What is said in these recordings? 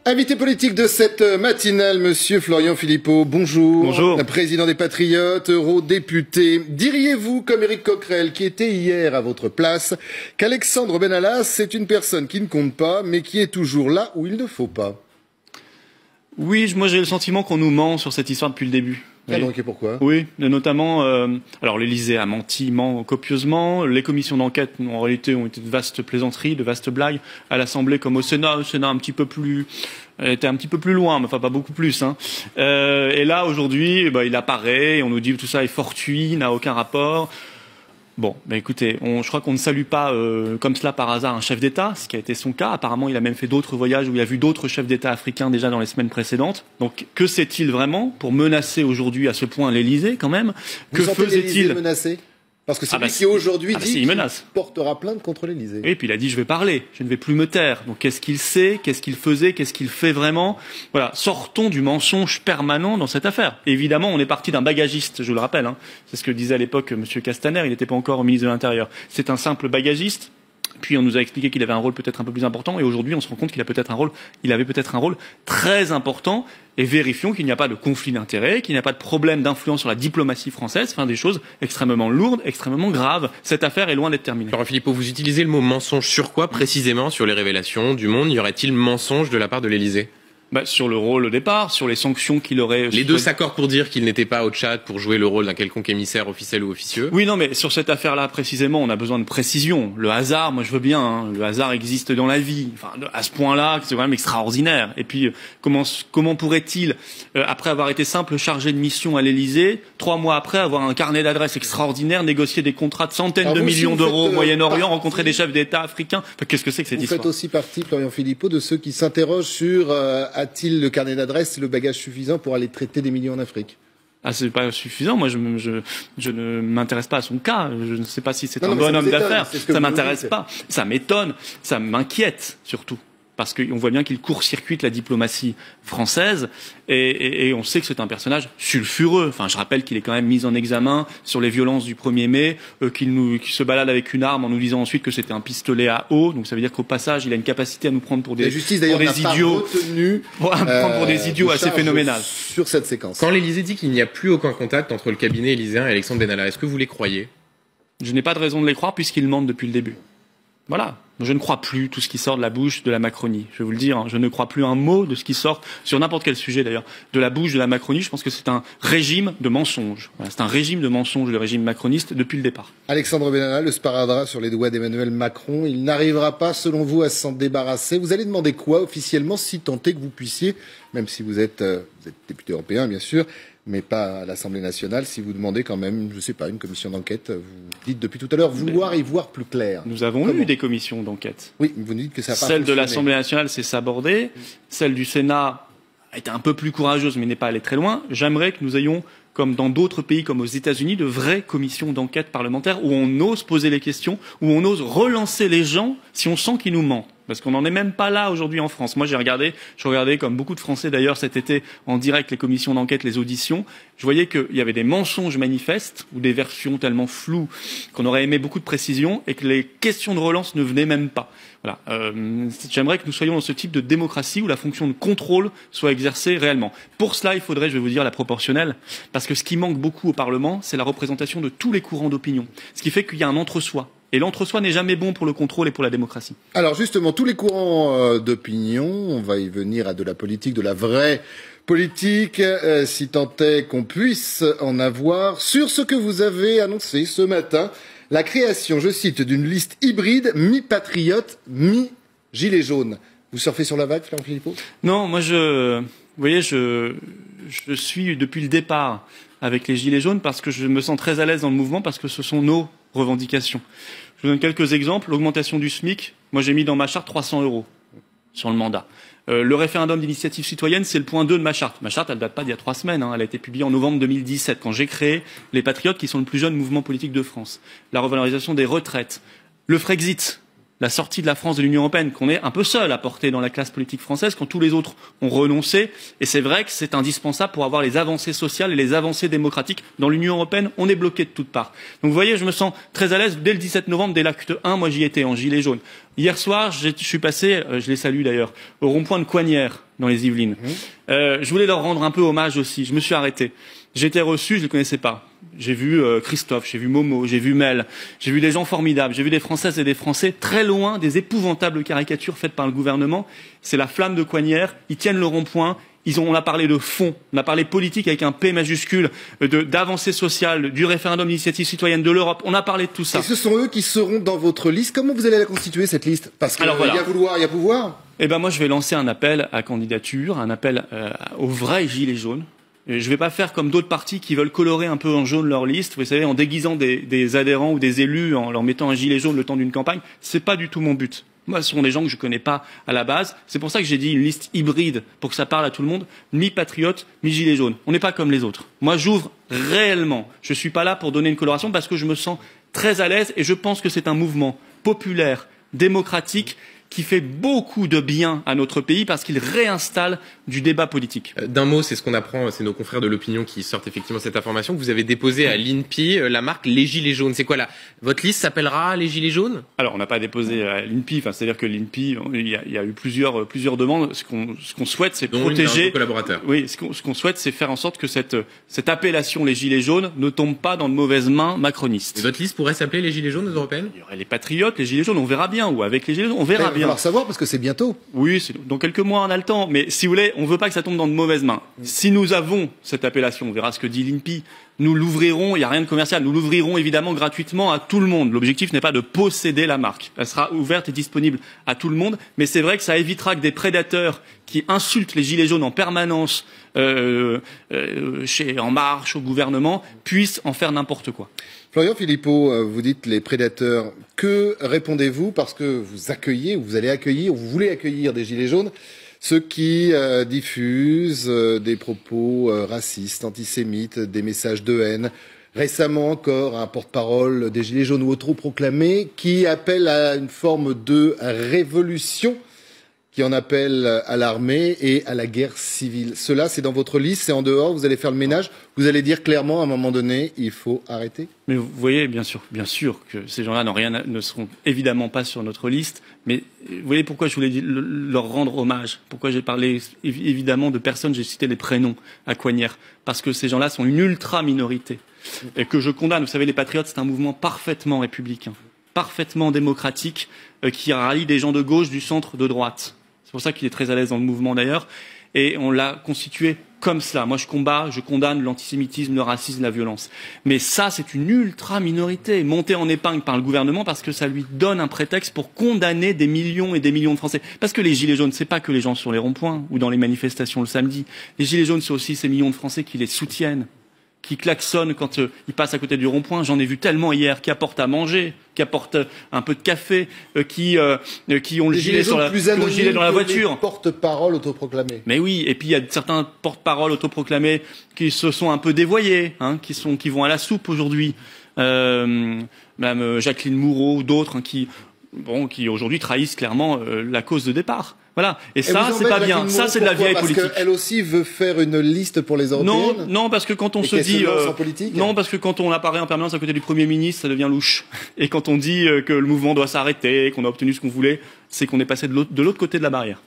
Invité politique de cette matinale, monsieur Florian Philippot, bonjour. Bonjour. Président des Patriotes, eurodéputé. Diriez-vous, comme Éric Coquerel, qui était hier à votre place, qu'Alexandre Benalla, c'est une personne qui ne compte pas, mais qui est toujours là où il ne faut pas? Oui, moi j'ai le sentiment qu'on nous ment sur cette histoire depuis le début. Ah donc, et pourquoi? Oui, notamment, alors l'Élysée a menti, ment copieusement. Les commissions d'enquête, en réalité, ont été de vastes plaisanteries, de vastes blagues. À l'Assemblée comme au Sénat, un petit peu plus, était un petit peu plus loin, mais enfin pas beaucoup plus. Et là, aujourd'hui, il apparaît, et on nous dit que tout ça est fortuit, n'a aucun rapport. Bon, écoutez, je crois qu'on ne salue pas comme cela par hasard un chef d'État, ce qui a été son cas. Apparemment, il a même fait d'autres voyages où il a vu d'autres chefs d'État africains déjà dans les semaines précédentes. Donc, que sait-il vraiment pour menacer aujourd'hui à ce point l'Élysée, quand même? Que faisait-il menacé? Parce que c'est lui qui aujourd'hui dit qu'il portera plainte contre l'Élysée. Et puis il a dit je vais parler, je ne vais plus me taire. Donc qu'est-ce qu'il sait, qu'est-ce qu'il faisait, qu'est-ce qu'il fait vraiment? Voilà, sortons du mensonge permanent dans cette affaire. Évidemment, on est parti d'un bagagiste, je vous le rappelle. C'est ce que disait à l'époque M. Castaner, il n'était pas encore ministre de l'Intérieur. C'est un simple bagagiste. Puis on nous a expliqué qu'il avait un rôle peut-être un peu plus important, et aujourd'hui on se rend compte qu'il avait peut-être un rôle très important. Et vérifions qu'il n'y a pas de conflit d'intérêts, qu'il n'y a pas de problème d'influence sur la diplomatie française, enfin des choses extrêmement lourdes, extrêmement graves. Cette affaire est loin d'être terminée. Florian Philippot, vous utilisez le mot mensonge sur quoi précisément? Sur les révélations du Monde, y aurait-il mensonge de la part de l'Élysée? Sur le rôle au départ, sur les sanctions qu'il aurait... Les deux s'accordent pour dire qu'il n'était pas au Tchad pour jouer le rôle d'un quelconque émissaire officiel ou officieux. Oui, non, mais sur cette affaire-là, précisément, on a besoin de précision. Le hasard, moi je veux bien, le hasard existe dans la vie. Enfin, à ce point-là, c'est quand même extraordinaire. Et puis, comment pourrait-il, après avoir été simple chargé de mission à l'Élysée, 3 mois après avoir un carnet d'adresses extraordinaire, négocier des contrats de centaines de millions d'euros au Moyen-Orient, rencontrer des chefs d'État africains? Enfin, qu'est-ce que c'est que cette histoire? Vous faites aussi partie, Florian Philippot, de ceux qui s'interrogent sur a-t-il le carnet d'adresse, le bagage suffisant pour aller traiter des millions en Afrique? Ah, c'est pas suffisant. Moi, je ne m'intéresse pas à son cas. Je ne sais pas si c'est un bon homme d'affaires. Ça m'intéresse pas. Ça m'étonne. Ça m'inquiète, surtout. Parce qu'on voit bien qu'il court-circuite la diplomatie française et on sait que c'est un personnage sulfureux. Enfin, je rappelle qu'il est quand même mis en examen sur les violences du 1er mai, qu'il se balade avec une arme en nous disant ensuite que c'était un pistolet à eau. Donc ça veut dire qu'au passage, il a une capacité à nous prendre pour des idiots. Prendre pour des idiots assez phénoménal. Sur cette séquence. Quand l'Élysée dit qu'il n'y a plus aucun contact entre le cabinet élyséen et Alexandre Benalla, est-ce que vous les croyez? Je n'ai pas de raison de les croire puisqu'ils mentent depuis le début. Voilà. Je ne crois plus tout ce qui sort de la bouche de la Macronie. Je vais vous le dire, je ne crois plus un mot de ce qui sort, sur n'importe quel sujet d'ailleurs, de la bouche de la Macronie. Je pense que c'est un régime de mensonges. Voilà, c'est un régime de mensonges, le régime macroniste, depuis le départ. Alexandre Benalla, le sparadrap sur les doigts d'Emmanuel Macron, il n'arrivera pas, selon vous, à s'en débarrasser. Vous allez demander quoi officiellement, si tant est que vous puissiez, même si vous êtes député européen, bien sûr, mais pas à l'Assemblée nationale, si vous demandez quand même, je ne sais pas, une commission d'enquête. Vous dites depuis tout à l'heure vouloir y voir plus clair. Nous avons eu des commissions d'enquête. Oui, vous dites que ça n'a pas Celle fonctionné. de l'Assemblée nationale s'est sabordée. Celle du Sénat a été un peu plus courageuse, mais n'est pas allée très loin. J'aimerais que nous ayons, comme dans d'autres pays, comme aux États-Unis, de vraies commissions d'enquête parlementaires où on ose poser les questions, où on ose relancer les gens si on sent qu'ils nous mentent. Parce qu'on n'en est même pas là aujourd'hui en France. Moi, je regardais, comme beaucoup de Français d'ailleurs cet été, en direct les commissions d'enquête, les auditions. Je voyais qu'il y avait des mensonges manifestes ou des versions tellement floues qu'on aurait aimé beaucoup de précision et que les questions de relance ne venaient même pas. Voilà. J'aimerais que nous soyons dans ce type de démocratie où la fonction de contrôle soit exercée réellement. Pour cela, il faudrait, je vais vous dire, la proportionnelle. Parce que ce qui manque beaucoup au Parlement, c'est la représentation de tous les courants d'opinion. Ce qui fait qu'il y a un entre-soi. Et l'entre-soi n'est jamais bon pour le contrôle et pour la démocratie. Alors justement, tous les courants d'opinion, on va y venir à de la politique, de la vraie politique, si tant est qu'on puisse en avoir, sur ce que vous avez annoncé ce matin, la création, je cite, d'une liste hybride mi-patriote, mi-gilet jaune. Vous surfez sur la vague, Florian Philippot? Non, moi vous voyez, je suis depuis le départ avec les gilets jaunes parce que je me sens très à l'aise dans le mouvement, parce que ce sont nos revendications. Je vous donne quelques exemples. L'augmentation du SMIC, moi j'ai mis dans ma charte 300 € sur le mandat. Le référendum d'initiative citoyenne, c'est le point 2 de ma charte. Ma charte, elle date pas d'il y a 3 semaines. Elle a été publiée en novembre 2017, quand j'ai créé les Patriotes, qui sont le plus jeune mouvement politique de France. La revalorisation des retraites. Le Frexit. la sortie de la France de l'Union européenne, qu'on est un peu seul à porter dans la classe politique française quand tous les autres ont renoncé. Et c'est vrai que c'est indispensable pour avoir les avancées sociales et les avancées démocratiques. Dans l'Union européenne, on est bloqué de toutes parts. Donc vous voyez, je me sens très à l'aise dès le 17 novembre, dès l'acte 1, moi j'y étais en gilet jaune. Hier soir, je suis passé, je les salue d'ailleurs, au rond-point de Coignières, dans les Yvelines. Je voulais leur rendre un peu hommage aussi. Je me suis arrêté. J'ai été reçu, je ne les connaissais pas. J'ai vu Christophe, j'ai vu Momo, j'ai vu Mel, j'ai vu des gens formidables, j'ai vu des Françaises et des Français très loin des épouvantables caricatures faites par le gouvernement. C'est la flamme de Coignières, ils tiennent le rond-point, on a parlé de fond, on a parlé politique avec un P majuscule, d'avancée sociale, du référendum d'initiative citoyenne de l'Europe, on a parlé de tout ça. Et ce sont eux qui seront dans votre liste. Comment vous allez la constituer, cette liste? Parce qu'il y a vouloir, il y a pouvoir. Eh ben moi je vais lancer un appel à candidature, un appel aux vrais gilets jaunes. Je ne vais pas faire comme d'autres partis qui veulent colorer un peu en jaune leur liste, vous savez, en déguisant des adhérents ou des élus, en leur mettant un gilet jaune le temps d'une campagne. C'est pas du tout mon but. Moi, ce sont des gens que je connais pas à la base. C'est pour ça que j'ai dit une liste hybride, pour que ça parle à tout le monde. Mi-patriote, mi-gilet jaune. On n'est pas comme les autres. Moi, j'ouvre réellement. Je suis pas là pour donner une coloration parce que je me sens très à l'aise et je pense que c'est un mouvement populaire, démocratique, qui fait beaucoup de bien à notre pays parce qu'il réinstalle du débat politique. D'un mot, c'est ce qu'on apprend, c'est nos confrères de l'opinion qui sortent effectivement cette information, que vous avez déposée à l'INPI, la marque Les Gilets Jaunes. C'est quoi là? Votre liste s'appellera Les Gilets Jaunes? Alors, on n'a pas déposé à l'INPI, c'est-à-dire que l'INPI, il y a eu plusieurs demandes. Ce qu'on souhaite, c'est protéger... collaborateurs. Oui, ce qu'on souhaite, c'est faire en sorte que cette appellation Les Gilets Jaunes ne tombe pas dans de mauvaises mains macronistes. Et votre liste pourrait s'appeler Les Gilets Jaunes européennes? Il y aurait les Patriotes, les Gilets Jaunes, on verra bien, ou avec les Gilets Jaunes, on verra bien. Il va falloir savoir parce que c'est bientôt. Oui, dans quelques mois on a le temps, mais si vous voulez, on ne veut pas que ça tombe dans de mauvaises mains. Si nous avons cette appellation, on verra ce que dit l'INPI, nous l'ouvrirons, il n'y a rien de commercial, nous l'ouvrirons évidemment gratuitement à tout le monde. L'objectif n'est pas de posséder la marque, elle sera ouverte et disponible à tout le monde, mais c'est vrai que ça évitera que des prédateurs qui insultent les Gilets jaunes en permanence En Marche, au gouvernement, puissent en faire n'importe quoi. Florian Philippot, vous dites les prédateurs. Que répondez-vous? Parce que vous accueillez, ou vous allez accueillir, ou vous voulez accueillir des Gilets jaunes, ceux qui diffusent des propos racistes, antisémites, des messages de haine. Récemment encore, un porte-parole des Gilets jaunes ou autoproclamé qui appelle à une forme de révolution, qui en appelle à l'armée et à la guerre civile. Cela, c'est dans votre liste, c'est en dehors, vous allez faire le ménage, vous allez dire clairement à un moment donné, il faut arrêter? Mais vous voyez, bien sûr que ces gens-là ne seront évidemment pas sur notre liste, mais vous voyez pourquoi je voulais leur rendre hommage, pourquoi j'ai parlé évidemment de personnes, j'ai cité les prénoms à Coignières, parce que ces gens-là sont une ultra-minorité, et que je condamne. Vous savez, les Patriotes, c'est un mouvement parfaitement républicain, parfaitement démocratique, qui rallie des gens de gauche, du centre, de droite. C'est pour ça qu'il est très à l'aise dans le mouvement d'ailleurs. Et on l'a constitué comme cela. Moi, je condamne l'antisémitisme, le racisme, la violence. Mais ça, c'est une ultra-minorité, montée en épingle par le gouvernement parce que ça lui donne un prétexte pour condamner des millions et des millions de Français. Parce que les Gilets jaunes, c'est pas que les gens sur les ronds-points ou dans les manifestations le samedi. Les Gilets jaunes, c'est aussi ces millions de Français qui les soutiennent, qui klaxonnent quand ils passent à côté du rond-point. J'en ai vu tellement hier, qui apportent à manger, qui apportent un peu de café, qui ont le gilet dans la voiture. Les porte-parole autoproclamés. Mais oui, et puis il y a certains porte-parole autoproclamés qui se sont un peu dévoyés, qui vont à la soupe aujourd'hui. Madame Jacqueline Moureau ou d'autres qui aujourd'hui trahissent clairement la cause de départ. Voilà. Et ça, c'est pas bien. Ça, c'est de la vieille politique. Parce qu'elle aussi veut faire une liste pour les européennes. Non, parce que quand on se dit, non, parce que quand on apparaît en permanence à côté du Premier ministre, ça devient louche. Et quand on dit que le mouvement doit s'arrêter, qu'on a obtenu ce qu'on voulait, c'est qu'on est passé de l'autre côté de la barrière.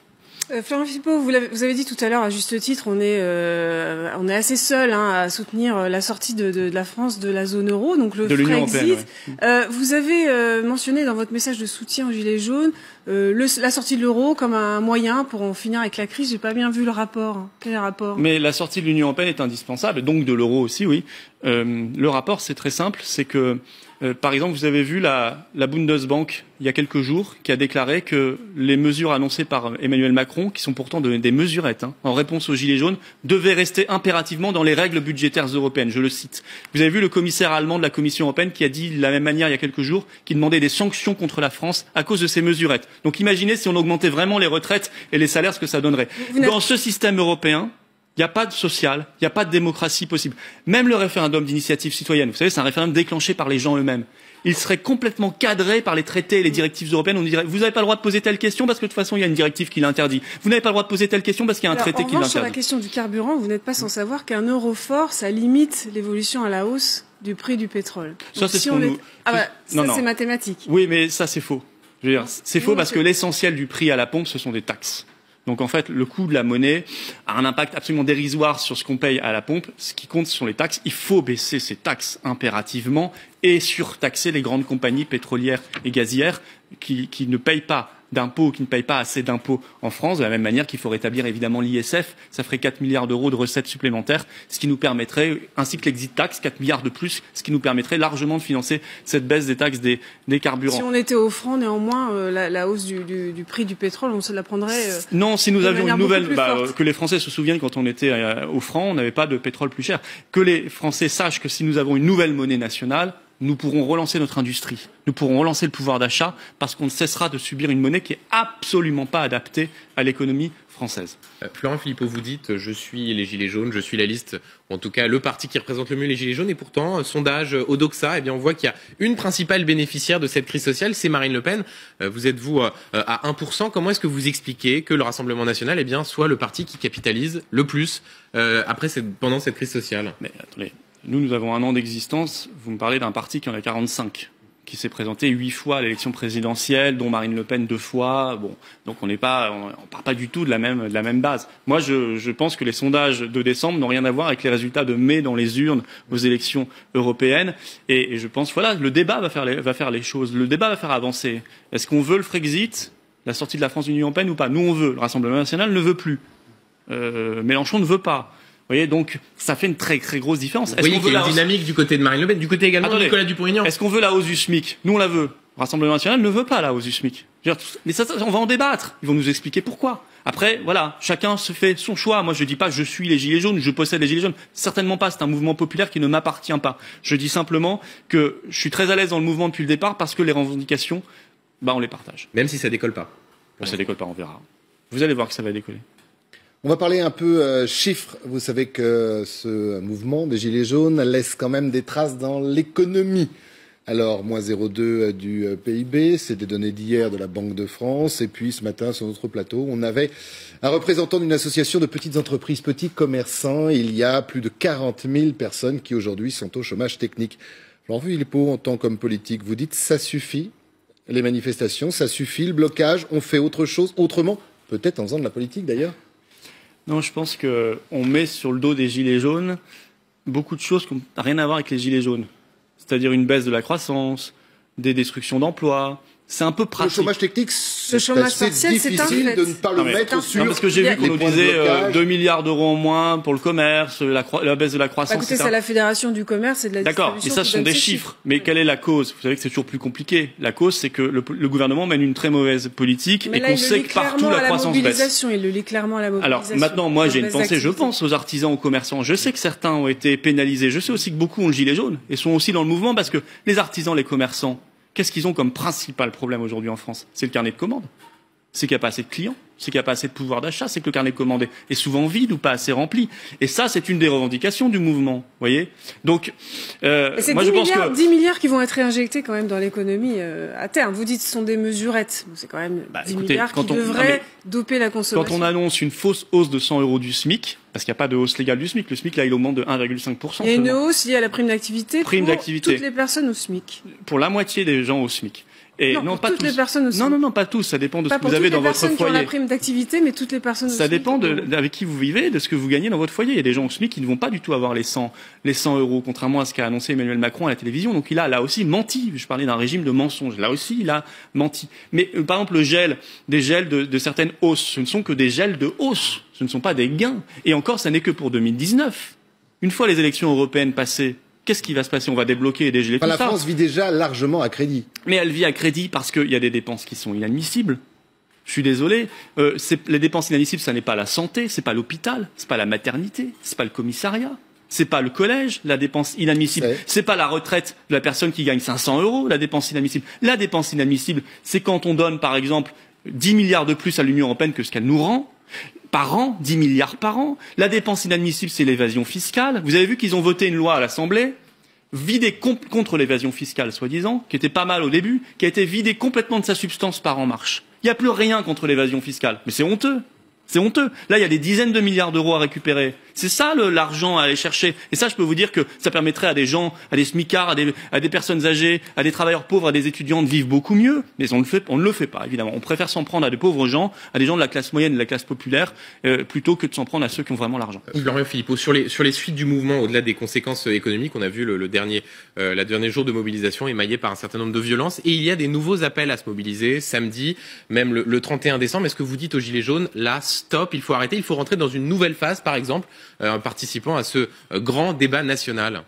Florian Philippot, vous avez dit tout à l'heure, à juste titre, on est assez seul à soutenir la sortie de la France de la zone euro, donc le Frexit. Ouais. Vous avez mentionné dans votre message de soutien aux Gilets jaunes la sortie de l'euro comme un moyen pour en finir avec la crise. J'ai pas bien vu le rapport. Quel est le rapport? Mais la sortie de l'Union européenne est indispensable, donc de l'euro aussi, oui. Le rapport, c'est très simple, c'est que par exemple, vous avez vu la Bundesbank il y a quelques jours qui a déclaré que les mesures annoncées par Emmanuel Macron, qui sont pourtant des mesurettes en réponse aux Gilets jaunes, devaient rester impérativement dans les règles budgétaires européennes. Je le cite. Vous avez vu le commissaire allemand de la Commission européenne qui a dit de la même manière il y a quelques jours qu'il demandait des sanctions contre la France à cause de ces mesurettes. Donc imaginez si on augmentait vraiment les retraites et les salaires, ce que ça donnerait. Dans ce système européen, Il n'y a pas de social, il n'y a pas de démocratie possible. Même le référendum d'initiative citoyenne, vous savez, c'est un référendum déclenché par les gens eux-mêmes. Il serait complètement cadré par les traités et les directives européennes. On dirait, vous n'avez pas le droit de poser telle question parce que de toute façon, il y a une directive qui l'interdit. Vous n'avez pas le droit de poser telle question parce qu'il y a un traité qui l'interdit. Sur la question du carburant, vous n'êtes pas sans savoir qu'un euro fort, ça limite l'évolution à la hausse du prix du pétrole. Ça, c'est ce qu'on nous... c'est mathématique. Oui, mais ça, c'est faux. Je veux dire, c'est faux parce que l'essentiel du prix à la pompe, ce sont des taxes. Donc en fait, le coût de la monnaie a un impact absolument dérisoire sur ce qu'on paye à la pompe. Ce qui compte, ce sont les taxes. Il faut baisser ces taxes impérativement et surtaxer les grandes compagnies pétrolières et gazières qui ne payent pas d'impôts, qui ne payent pas assez d'impôts en France, de la même manière qu'il faut rétablir évidemment l'ISF. Ça ferait 4 milliards d'euros de recettes supplémentaires, ce qui nous permettrait, ainsi que l'exit tax, 4 milliards de plus, ce qui nous permettrait largement de financer cette baisse des taxes des carburants. Si on était au franc, néanmoins, la hausse du prix du pétrole, on se la prendrait... non, si nous avions une nouvelle... que les Français se souviennent, quand on était au franc, on n'avait pas de pétrole plus cher. Que les Français sachent que si nous avons une nouvelle monnaie nationale, nous pourrons relancer notre industrie, nous pourrons relancer le pouvoir d'achat parce qu'on cessera de subir une monnaie qui est absolument pas adaptée à l'économie française. Florent Philippot, vous dites je suis les Gilets jaunes, je suis la liste, ou en tout cas le parti qui représente le mieux les Gilets jaunes, et pourtant, sondage Odoxa, eh bien on voit qu'il y a une principale bénéficiaire de cette crise sociale, c'est Marine Le Pen. Vous êtes vous à 1%. Comment est-ce que vous expliquez que le Rassemblement national, eh bien, soit le parti qui capitalise le plus pendant cette crise sociale? Mais attendez. Nous avons un an d'existence. Vous me parlez d'un parti qui en a 45, qui s'est présenté 8 fois à l'élection présidentielle, dont Marine Le Pen 2 fois. Bon, donc on part pas du tout de la même base. Moi, je pense que les sondages de décembre n'ont rien à voir avec les résultats de mai dans les urnes aux élections européennes. Et je pense, voilà, le débat va faire les choses. Le débat va faire avancer. Est-ce qu'on veut le Frexit, la sortie de la France de l'Union européenne ou pas? Nous, on veut. Le Rassemblement national ne veut plus. Mélenchon ne veut pas. Vous voyez, donc ça fait une très très grosse différence. Vous voyez qu'il y a une dynamique du côté de Marine Le Pen, du côté également de Nicolas Dupont-Aignan. Est-ce qu'on veut la hausse du SMIC? Nous, on la veut. Le Rassemblement national ne veut pas la hausse du SMIC. Mais ça, on va en débattre. Ils vont nous expliquer pourquoi. Après, voilà, chacun se fait son choix. Moi, je dis pas je suis les Gilets jaunes, je possède les Gilets jaunes. Certainement pas. C'est un mouvement populaire qui ne m'appartient pas. Je dis simplement que je suis très à l'aise dans le mouvement depuis le départ parce que les revendications, on les partage. Même si ça décolle pas. Ça décolle pas, on verra. Vous allez voir que ça va décoller. On va parler un peu chiffres. Vous savez que ce mouvement des Gilets jaunes laisse quand même des traces dans l'économie. Alors, moins 0,2 du PIB, c'est des données d'hier de la Banque de France. Et puis, ce matin, sur notre plateau, on avait un représentant d'une association de petites entreprises, petits commerçants. Il y a plus de 40 000 personnes qui, aujourd'hui, sont au chômage technique. Florent Philippot, en tant qu'homme politique, vous dites ça suffit, les manifestations, ça suffit, le blocage, on fait autre chose, autrement, peut-être en faisant de la politique d'ailleurs. Non, je pense qu'on met sur le dos des Gilets jaunes beaucoup de choses qui n'ont rien à voir avec les Gilets jaunes. C'est-à-dire une baisse de la croissance, des destructions d'emplois. C'est un peu pratique. Le chômage technique, c'est assez difficile de ne pas le mettre sur. Parce que j'ai vu qu'on nous disait 2 milliards d'euros en moins pour le commerce, la baisse de la croissance. Écoutez, c'est la Fédération du commerce et de la distribution. D'accord, mais ça, ce sont des chiffres. Mais quelle est la cause? Vous savez que c'est toujours plus compliqué. La cause, c'est que le gouvernement mène une très mauvaise politique et qu'on sait que partout la croissance baisse. Il le lit clairement à la mobilisation. Alors maintenant, moi, j'ai une pensée. Je pense aux artisans, aux commerçants. Je sais que certains ont été pénalisés. Je sais aussi que beaucoup ont le gilet jaune et sont aussi dans le mouvement parce que les artisans, les commerçants, qu'est-ce qu'ils ont comme principal problème aujourd'hui en France? C'est le carnet de commandes. C'est qu'il n'y a pas assez de clients. C'est qu'il n'y a pas assez de pouvoir d'achat. C'est que le carnet de commandes est souvent vide ou pas assez rempli. Et ça, c'est une des revendications du mouvement. Vous voyez? Donc, moi, je pense que 10 milliards qui vont être réinjectés quand même dans l'économie à terme. Vous dites que ce sont des mesurettes. C'est quand même 10 milliards qui devraient doper la consommation. Quand on annonce une fausse hausse de 100 € du SMIC, parce qu'il n'y a pas de hausse légale du SMIC, le SMIC, là, il augmente de 1,5%. Il y a une hausse liée à la prime d'activité pour toutes les personnes au SMIC. Pour la moitié des gens au SMIC. Et non, pas toutes les personnes aussi. Non, pas tous. Ça dépend de ce que vous avez dans votre foyer. Pas pour toutes les personnes qui ont la prime d'activité, mais toutes les personnes aussi. Ça dépend avec qui vous vivez, de ce que vous gagnez dans votre foyer. Il y a des gens au SMIC qui ne vont pas du tout avoir les 100 €, contrairement à ce qu'a annoncé Emmanuel Macron à la télévision. Donc il a là aussi menti. Je parlais d'un régime de mensonges. Là aussi, il a menti. Mais par exemple, des gels de certaines hausses, ce ne sont que des gels de hausse. Ce ne sont pas des gains. Et encore, ça n'est que pour 2019. Une fois les élections européennes passées, qu'est-ce qui va se passer? On va débloquer et dégeler tout ça. La France vit déjà largement à crédit. Mais elle vit à crédit parce qu'il y a des dépenses qui sont inadmissibles. Je suis désolé. Les dépenses inadmissibles, ça n'est pas la santé, c'est pas l'hôpital, c'est pas la maternité, c'est pas le commissariat, c'est pas le collège. La dépense inadmissible, c'est pas la retraite de la personne qui gagne 500 €. La dépense inadmissible, c'est quand on donne, par exemple, 10 milliards de plus à l'Union européenne que ce qu'elle nous rend. Par an, 10 milliards par an. La dépense inadmissible, c'est l'évasion fiscale. Vous avez vu qu'ils ont voté une loi à l'Assemblée vidée contre l'évasion fiscale, soi-disant, qui était pas mal au début, qui a été vidée complètement de sa substance par En Marche. Il n'y a plus rien contre l'évasion fiscale. Mais c'est honteux. C'est honteux. Là, il y a des dizaines de milliards d'euros à récupérer. C'est ça l'argent à aller chercher. Et ça, je peux vous dire que ça permettrait à des gens, à des smicards, à des personnes âgées, à des travailleurs pauvres, à des étudiants de vivre beaucoup mieux. Mais on ne le fait pas, évidemment. On préfère s'en prendre à des pauvres gens, à des gens de la classe moyenne et de la classe populaire, plutôt que de s'en prendre à ceux qui ont vraiment l'argent. Florian Philippot, sur les suites du mouvement, au-delà des conséquences économiques, on a vu la dernier jour de mobilisation émaillé par un certain nombre de violences. Et il y a des nouveaux appels à se mobiliser samedi, même le 31 décembre. Est-ce que vous dites aux Gilets jaunes, là, stop, il faut arrêter, il faut rentrer dans une nouvelle phase, par exemple, en participant à ce grand débat national?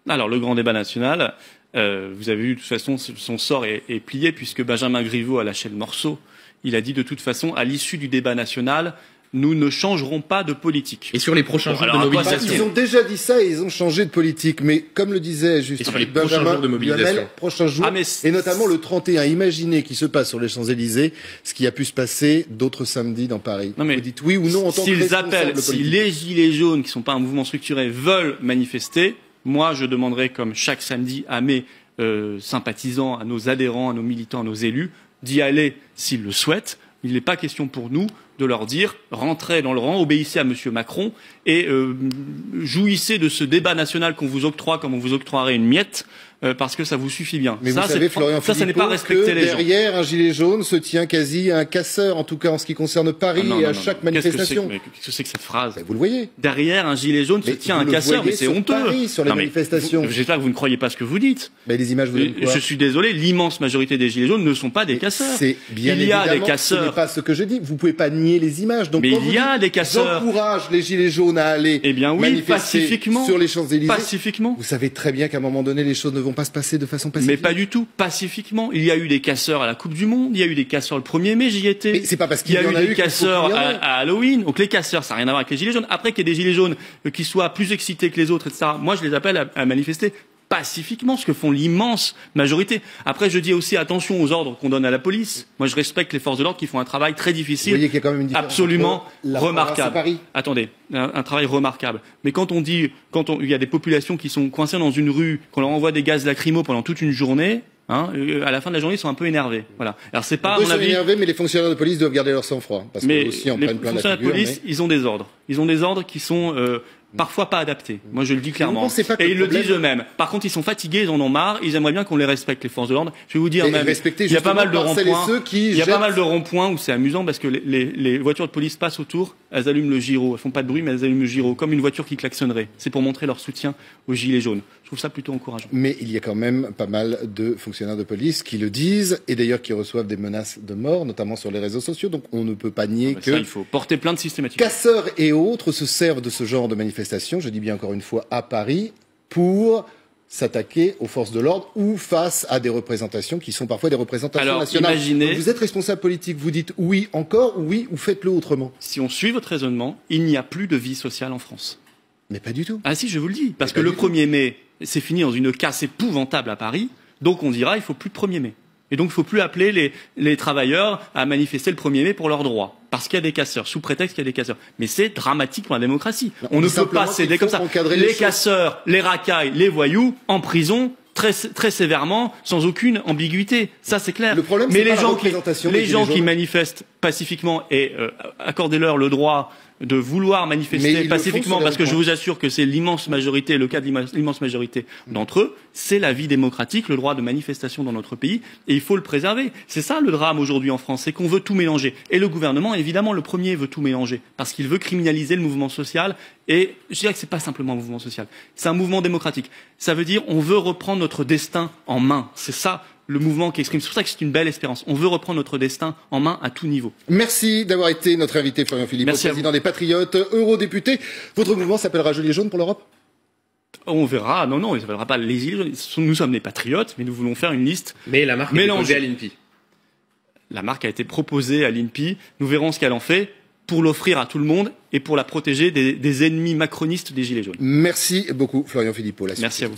Alors, le grand débat national, vous avez vu, de toute façon, son sort est plié, puisque Benjamin Griveaux a lâché le morceau. Il a dit, de toute façon, à l'issue du débat national, nous ne changerons pas de politique. Et sur les prochains jours de mobilisation? Ils ont déjà dit ça et ils ont changé de politique. Mais comme le disait justement Benjamin Duhamel, prochains jours, et notamment le 31, imaginez qu'il se passe sur les Champs-Élysées ce qui a pu se passer d'autres samedis dans Paris. Non mais vous dites oui ou non en tant que responsable politique. Si les Gilets jaunes, qui ne sont pas un mouvement structuré, veulent manifester, moi je demanderai, comme chaque samedi, à mes sympathisants, à nos adhérents, à nos militants, à nos élus, d'y aller s'ils le souhaitent. Il n'est pas question pour nous de leur dire rentrez dans le rang, obéissez à Monsieur Macron et jouissez de ce débat national qu'on vous octroie comme on vous octroierait une miette, parce que ça vous suffit bien. Mais vous savez, Florian Philippot, ça n'est pas respecter les gens. Derrière un gilet jaune se tient quasi un casseur, en tout cas en ce qui concerne Paris et à chaque manifestation. Qu'est-ce que c'est que cette phrase? Vous le voyez. Derrière un gilet jaune se tient un casseur, mais c'est honteux. Paris, sur les manifestations. J'espère que vous ne croyez pas ce que vous dites. Mais les images vous donnent quoi? Je suis désolé, l'immense majorité des gilets jaunes ne sont pas des casseurs. C'est bien évidemment, des casseurs. Ce n'est pas ce que je dis. Vous pouvez pas nier les images. Donc, mais il y a des casseurs. J'encourage les gilets jaunes à aller manifester pacifiquement, sur les Champs-Élysées. Pacifiquement. Vous savez très bien qu'à un moment donné, les choses ne vont pas se passer de façon pacifique. Mais pas du tout, pacifiquement. Il y a eu des casseurs à la Coupe du Monde, il y a eu des casseurs le 1er mai, j'y étais. Mais c'est pas parce qu'il y en a eu des casseurs à Halloween. Donc les casseurs, ça n'a rien à voir avec les gilets jaunes. Après qu'il y ait des gilets jaunes qui soient plus excités que les autres, etc. Moi, je les appelle à manifester pacifiquement, ce que font l'immense majorité. Après, je dis aussi attention aux ordres qu'on donne à la police. Moi, je respecte les forces de l'ordre qui font un travail très difficile, vous voyez qu'il y a quand même une différence absolument entre remarquable. Paris. Attendez, un travail remarquable. Mais quand il y a des populations qui sont coincées dans une rue, qu'on leur envoie des gaz lacrymaux pendant toute une journée, à la fin de la journée, ils sont un peu énervés. Voilà. Alors c'est pas, à mon avis, énervés, mais les fonctionnaires de police doivent garder leur sang-froid, parce que aussi en prennent plein la figure. Les fonctionnaires de police, ils ont des ordres. Ils ont des ordres qui sont parfois pas adaptés. Moi, je le dis clairement. Et ils le disent eux-mêmes. Par contre, ils sont fatigués, ils en ont marre. Ils aimeraient bien qu'on les respecte, les forces de l'ordre. Je vais vous dire, même, il y a pas mal de ronds-points. Il y a pas mal de ronds-points où c'est amusant parce que les voitures de police passent autour. Elles allument le gyro. Elles font pas de bruit, mais elles allument le gyro, comme une voiture qui klaxonnerait. C'est pour montrer leur soutien aux gilets jaunes. Je trouve ça plutôt encourageant. Mais il y a quand même pas mal de fonctionnaires de police qui le disent, et d'ailleurs qui reçoivent des menaces de mort, notamment sur les réseaux sociaux. Donc on ne peut pas nier que il faut porter plainte systématiquement. Casseurs et autres se servent de ce genre de manifestation, je dis bien encore une fois à Paris, pour s'attaquer aux forces de l'ordre ou face à des représentations qui sont parfois des représentations nationales. Donc vous êtes responsable politique, vous dites oui encore, oui, ou faites-le autrement. Si on suit votre raisonnement, il n'y a plus de vie sociale en France. Mais pas du tout. Ah si, je vous le dis. Parce que le 1er mai, c'est fini dans une casse épouvantable à Paris. Donc on dira, il faut plus le 1er mai. Et donc il faut plus appeler les travailleurs à manifester le 1er mai pour leurs droits. Parce qu'il y a des casseurs, sous prétexte qu'il y a des casseurs. Mais c'est dramatique pour la démocratie. On ne peut pas céder comme ça. Les casseurs, les racailles, les voyous, en prison, très sévèrement, sans aucune ambiguïté. Ça, c'est clair. Le problème, mais les gens qui manifestent pacifiquement, et accordez-leur le droit de vouloir manifester pacifiquement, parce que je vous assure que c'est l'immense majorité, le cas de l'immense majorité d'entre eux, c'est la vie démocratique, le droit de manifestation dans notre pays, et il faut le préserver. C'est ça le drame aujourd'hui en France, c'est qu'on veut tout mélanger. Et le gouvernement, évidemment, le premier veut tout mélanger, parce qu'il veut criminaliser le mouvement social, et je dirais que c'est pas simplement un mouvement social, c'est un mouvement démocratique. Ça veut dire, on veut reprendre notre destin en main. C'est ça le mouvement qui exprime. C'est pour ça que c'est une belle espérance. On veut reprendre notre destin en main à tout niveau. Merci d'avoir été notre invité, Florian Philippot, président des Patriotes, eurodéputé. Votre mouvement s'appellera Gilets jaunes pour l'Europe ? On verra. Non, il ne s'appellera pas les Gilets jaunes. Nous sommes des patriotes, mais nous voulons faire une liste. Mais la marque est proposée à l'INPI. La marque a été proposée à l'INPI. Nous verrons ce qu'elle en fait pour l'offrir à tout le monde et pour la protéger des ennemis macronistes des Gilets jaunes. Merci beaucoup, Florian Philippot. Merci à vous.